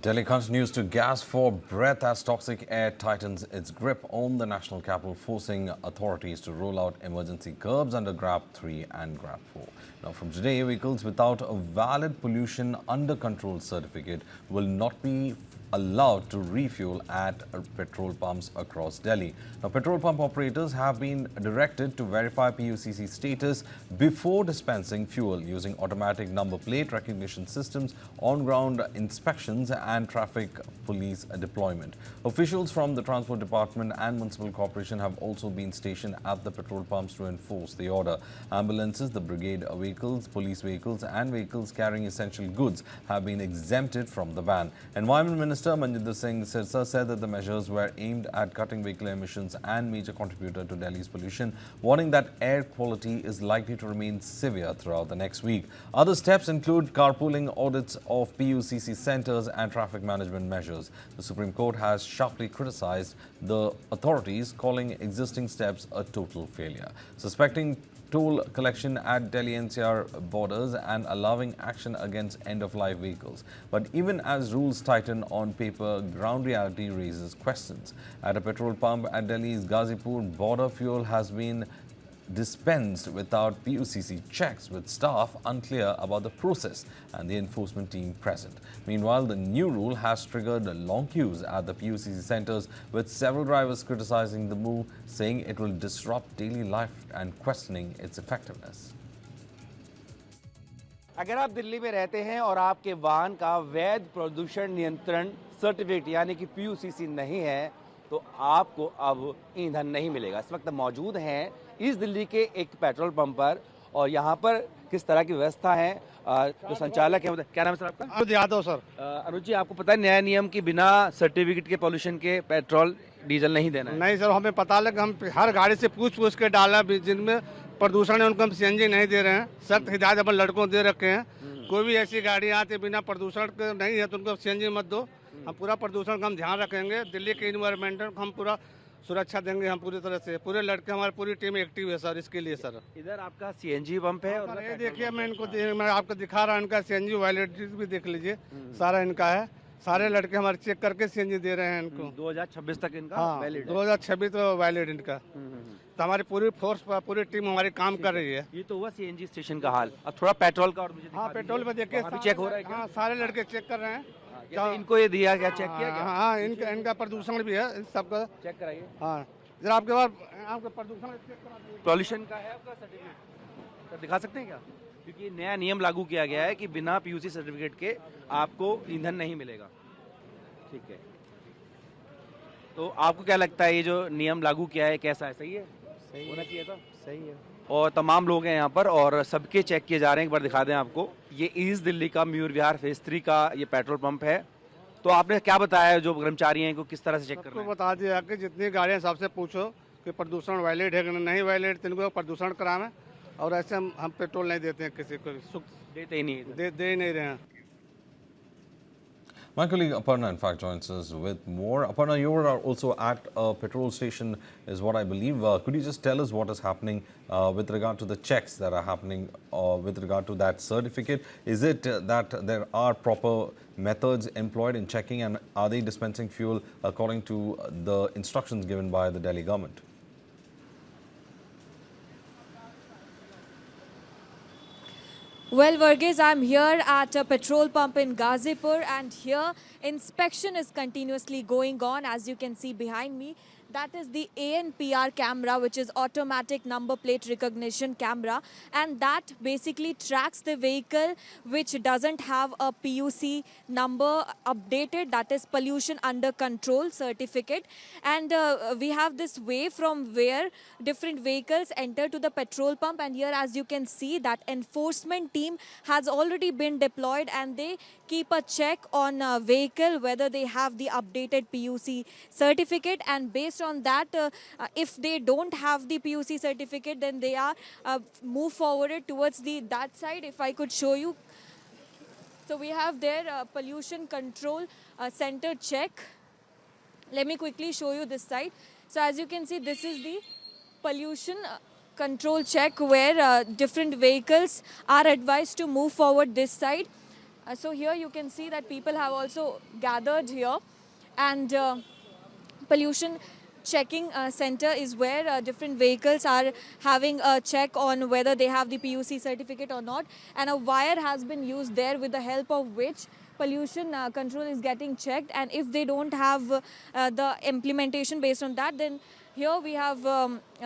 Delhi continues to gasp for breath as toxic air tightens its grip on the national capital, forcing authorities to roll out emergency curbs under GRAP 3 and GRAP 4. Now, from today, vehicles without a valid pollution under control certificate will not be allowed to refuel at petrol pumps across Delhi. Now, petrol pump operators have been directed to verify PUCC status before dispensing fuel using automatic number plate recognition systems, on-ground inspections and traffic police deployment. Officials from the Transport Department and Municipal Corporation have also been stationed at the petrol pumps to enforce the order. Ambulances, the brigade vehicles, police vehicles and vehicles carrying essential goods have been exempted from the ban. Environment Minister Manjinder Singh Sirsa said that the measures were aimed at cutting vehicle emissions and major contributor to Delhi's pollution, warning that air quality is likely to remain severe throughout the next week. Other steps include carpooling, audits of PUCC centers and traffic management measures. The Supreme Court has sharply criticized the authorities, calling existing steps a total failure. Suspecting toll collection at Delhi NCR borders and allowing action against end-of-life vehicles. But even as rules tighten on paper, ground reality raises questions. At a petrol pump at Delhi's Ghazipur border, fuel has been dispensed without PUCC checks, with staff unclear about the process and the enforcement team present. Meanwhile, the new rule has triggered long queues at the PUCC centers, with several drivers criticizing the move, saying it will disrupt daily life and questioning its effectiveness. अगर आप दिल्ली में रहते हैं और आपके वाहन का वैध प्रदूषण नियंत्रण सर्टिफिकेट यानी कि पीयूसीसी नहीं है, तो आपको अब ईंधन नहीं मिलेगा। इस वक्त मौजूद हैं इस दिल्ली के एक पेट्रोल पंप पर और यहाँ पर किस तरह की व्यवस्था है, जो संचालक है, क्या नाम है सर आपका? अनुज यादव सर। अनुज जी, आपको पता है नया नियम की बिना सर्टिफिकेट के पॉल्यूशन के पेट्रोल डीजल नहीं देना है? नहीं सर, हमें पता लगा, हम हर गाड़ी से पूछ के डाला, जिनमें प्रदूषण है उनको हम सीएनजी नहीं दे रहे हैं। सख्त हिदायत अपन लड़कों दे रखे हैं, कोई भी ऐसी गाड़ी आती बिना प्रदूषण के नहीं है तो उनको सीएनजी मत दो। हम पूरा प्रदूषण का हम ध्यान रखेंगे, दिल्ली के इन्वायरमेंटल हम पूरा सुरक्षा देंगे, हम पूरी तरह से। पूरे लड़के, हमारी पूरी टीम एक्टिव है सर इसके लिए सर। इधर आपका सीएनजी पंप है और ये देखिए, मैं आपको दिखा रहा हूँ, इनका सीएनजी वैलिडिटी भी देख लीजिए, सारा इनका है। सारे लड़के हमारे चेक करके सीएनजी दे रहे हैं इनको। 2026 तक इनका वैलिड है। 2026 तो वैलिड इनका। तो हमारी पूरी फोर्स, पूरी टीम हमारी काम कर रही है। ये तो हुआ सीएनजी स्टेशन का हाल। अब थोड़ा पेट्रोल का और मुझे हाँ, पेट्रोल में देखिए चेक हो रहा है। हाँ, सारे लड़के चेक कर रहे हैं। क्या इनको ये दिया क्या, चेक किया क्या? हाँ, इनका प्रदूषण भी है, सबका चेक कराइए। हाँ, जरा आपके पास आपका प्रदूषण चेक करा दीजिए। पॉल्यूशन का है आपका सर्टिफिकेट, सर दिखा सकते हैं क्या? क्योंकि नया नियम लागू किया गया है कि बिना पीयूसी सर्टिफिकेट के आपको ईंधन नहीं मिलेगा। ठीक है, तो आपको क्या लगता है ये जो नियम लागू किया है कैसा है? सही है? सही होना चाहिए था। सही है। और तमाम लोग हैं यहाँ पर और सबके चेक किए जा रहे हैं। एक बार दिखा दें आपको, ये ईस्ट दिल्ली का मयूर विहार फेज 3 का ये पेट्रोल पंप है। तो आपने क्या बताया जो कर्मचारी हैं इनको किस तरह से चेक करना है? बता दिया कि जितनी गाड़ियाँ सबसे पूछो कि प्रदूषण वैलिड है कि नहीं वैलिड, इनको प्रदूषण करावें। और ऐसे हम पेट्रोल नहीं देते हैं किसी को, देते ही नहीं, दे ही नहीं रहे हैं। My colleague Aparna, in fact, joins us with more. Aparna, you are also at a petrol station, is what I believe. Could you just tell us what is happening with regard to the checks that are happening with regard to that certificate? Is it that there are proper methods employed in checking, and are they dispensing fuel according to the instructions given by the Delhi government? Well, Varghese, I'm here at a petrol pump in Ghazipur, and here inspection is continuously going on. As you can see behind me, that is the ANPR camera, which is automatic number plate recognition camera, and that basically tracks the vehicle which doesn't have a PUC number updated, that is pollution under control certificate. And we have this way from where different vehicles enter to the petrol pump, and here as you can see that enforcement team has already been deployed and they keep a check on a vehicle whether they have the updated PUC certificate, and based on that, if they don't have the PUC certificate, then they are move forwarded towards that side. If I could show you, so we have their pollution control center check. Let me quickly show you this side. So as you can see, this is the pollution control check where different vehicles are advised to move forward this side. So here you can see that people have also gathered here, and pollution checking center is where different vehicles are having a check on whether they have the PUC certificate or not, and a wire has been used there with the help of which pollution control is getting checked, and if they don't have the implementation based on that, then here we have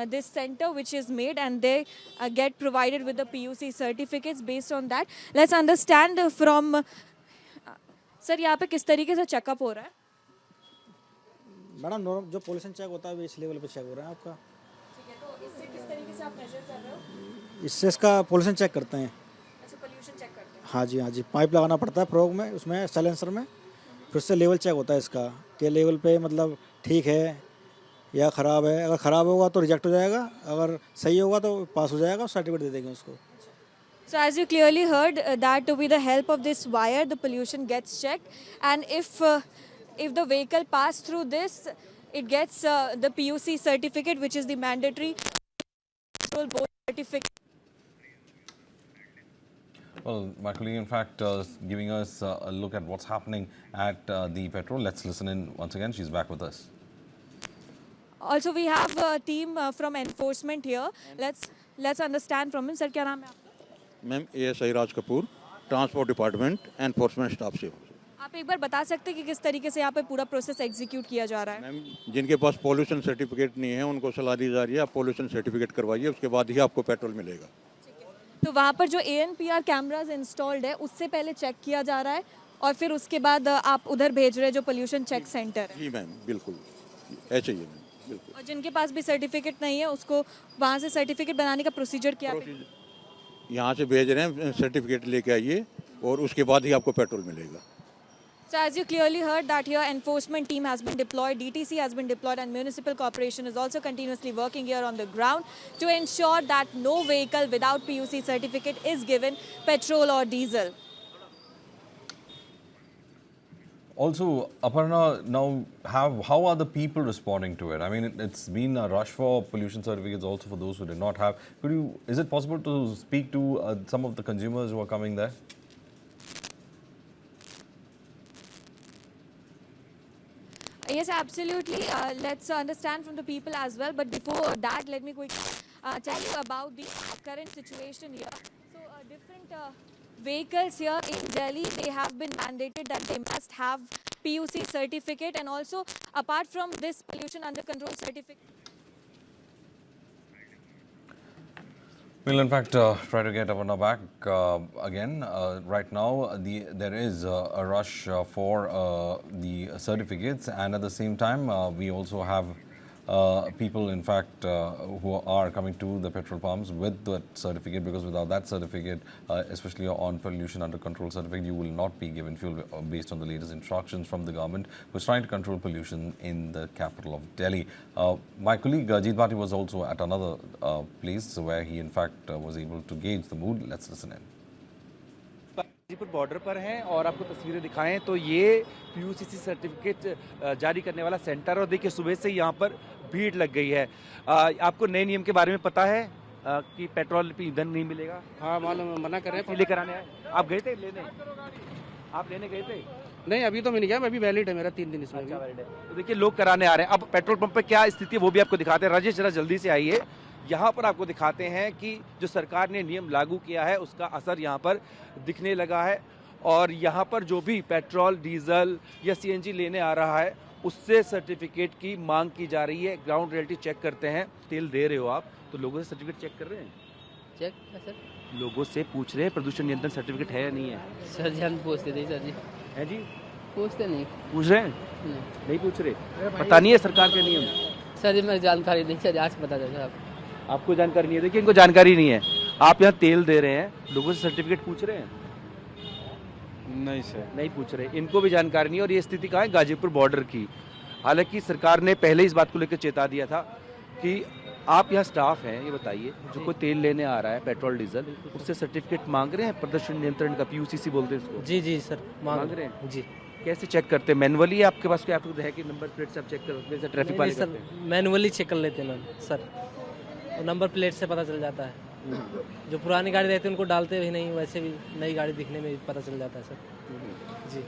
this center which is made, and they get provided with the PUC certificates based on that. Let's understand from sir, यहाँ पे किस तरीके से checkup हो रहा है? Madam जो pollution check होता है वो इस लेवल पे चेक हो रहा है आपका। ठीक है, तो इससे किस तरीके से आप मेजर कर रहे हो? इससे इसका पोल्यूशन चेक करते हैं। अच्छा, पोल्यूशन चेक करते हैं। हाँ जी, पाइप लगाना पड़ता है फ्रॉग में, उसमें साइलेंसर में, फिर उससे लेवल चेक होता है इसका कि लेवल पे मतलब ठीक है या ख़राब है। अगर ख़राब होगा तो रिजेक्ट हो जाएगा, अगर सही होगा तो पास हो जाएगा, सर्टिफिकेट दे देंगे उसको। So as you clearly heard that with the help of this wire the pollution gets checked, and if the vehicle passed through this, it gets the PUC certificate, which is the mandatory petrol board certificate. Well, my colleague, in fact, giving us a look at what's happening at the petrol. Let's listen in once again. She's back with us. Also, we have a team from enforcement here. Let's understand from him. Sir, क्या नाम है आपका? Ma'am ASI Raj Kapoor, transport department enforcement staff से। आप एक बार बता सकते हैं कि किस तरीके से यहाँ पे पूरा प्रोसेस एग्जीक्यूट किया जा रहा है? मैम जिनके पास पोल्यूशन सर्टिफिकेट नहीं है उनको सलाह दी जा रही है आप पोल्यूशन सर्टिफिकेट करवाइए, उसके बाद ही आपको पेट्रोल मिलेगा। तो वहाँ पर जो ANPR कैमराज इंस्टॉल्ड है उससे पहले चेक किया जा रहा है और फिर उसके बाद आप उधर भेज रहे हैं जो पोल्यूशन चेक सेंटर है? जी मैम, बिल्कुल ऐसे ही है मैम, बिल्कुल। और जिनके पास भी सर्टिफिकेट नहीं है उसको वहाँ से सर्टिफिकेट बनाने का प्रोसीजर क्या है? यहाँ से भेज रहे हैं, सर्टिफिकेट लेके आइए और उसके बाद ही आपको पेट्रोल मिलेगा। So as you clearly heard that here enforcement team has been deployed, DTC has been deployed, and municipal corporation is also continuously working here on the ground to ensure that no vehicle without PUC certificate is given petrol or diesel. Also, Aparna, now how are the people responding to it? I mean, it's been a rush for pollution certificates also for those who did not have. Is it possible to speak to some of the consumers who are coming there? Yes, absolutely. Let's understand from the people as well. But before that, let me quickly tell you about the current situation here. So, different vehicles here in Delhi, they have been mandated that they must have PUC certificate, and also apart from this pollution under control certificate. We'll in fact try to get Aparna back again. Right now, there is a rush for the certificates, and at the same time, we also have people, in fact, who are coming to the petrol pumps with that certificate, because without that certificate, especially on pollution under control certificate, you will not be given fuel based on the latest instructions from the government, who's trying to control pollution in the capital of Delhi. My colleague Jeet Bhati was also at another place where he, in fact, was able to gauge the mood. Let's listen in. Ghazipur border पर हैं और आपको तस्वीरें दिखाएं तो ये PUCC certificate जारी करने वाला सेंटर, और देखिए सुबह से यहाँ पर भीड़ लग गई है। आपको नए नियम के बारे में पता है कि पेट्रोल पे ईंधन नहीं मिलेगा? हाँ मालूम, मना कर रहे हैं। लेकर आने आप गए थे लेने? आप लेने गए थे? नहीं, अभी तो मैं नहीं गया, अभी वैलिड है मेरा 3 दिन इसमें। तो देखिए लोग कराने आ रहे हैं। अब पेट्रोल पंप पे क्या स्थिति है वो भी आपको दिखाते हैं। राजेश जरा जल्दी से आइए, यहाँ पर आपको दिखाते हैं कि जो सरकार ने नियम लागू किया है उसका असर यहाँ पर दिखने लगा है, और यहाँ पर जो भी पेट्रोल, डीजल या CNG लेने आ रहा है उससे सर्टिफिकेट की मांग की जा रही है। ग्राउंड रियलिटी चेक करते हैं, तेल दे रहे हो आप तो लोगों से सर्टिफिकेट चेक कर रहे हैं? चेक है सर, लोगों से पूछ रहे हैं प्रदूषण नियंत्रण सर्टिफिकेट है या नहीं है? सर जी हम पूछते थे सर जी। है जी, पूछते नहीं। पूछ रहे हैं? नहीं पूछ रहे, पता नहीं है सरकार के नियम? सर जी मैं जानकारी नहीं, सर आज पता चला। आपको जानकारी नहीं है? देखिए इनको जानकारी नहीं है। आप यहाँ तेल दे रहे हैं, लोगों से सर्टिफिकेट पूछ रहे हैं? नहीं सर, नहीं पूछ रहे, इनको भी जानकारी नहीं। और ये स्थिति कहाँ है? गाजीपुर बॉर्डर की। हालांकि सरकार ने पहले इस बात को लेकर चेता दिया था कि आप यहाँ स्टाफ हैं, ये बताइए जो कोई तेल लेने आ रहा है, पेट्रोल डीजल, उससे सर्टिफिकेट मांग रहे हैं प्रदूषण नियंत्रण का, PUCC बोलते हैं इसको? जी सर मांग रहे हैं जी। कैसे चेक करते हैं? मैनुअली आपके पास क्या है कि नंबर प्लेट से आप चेक करते हैं? ट्रैफिक वाले सर मैनुअली चेक कर लेते हैं सर, नंबर प्लेट से पता चल जाता है। जो पुरानी गाड़ी रहती है उनको डालते भी नहीं, वैसे भी नई गाड़ी दिखने में पता चल जाता है सर। जी।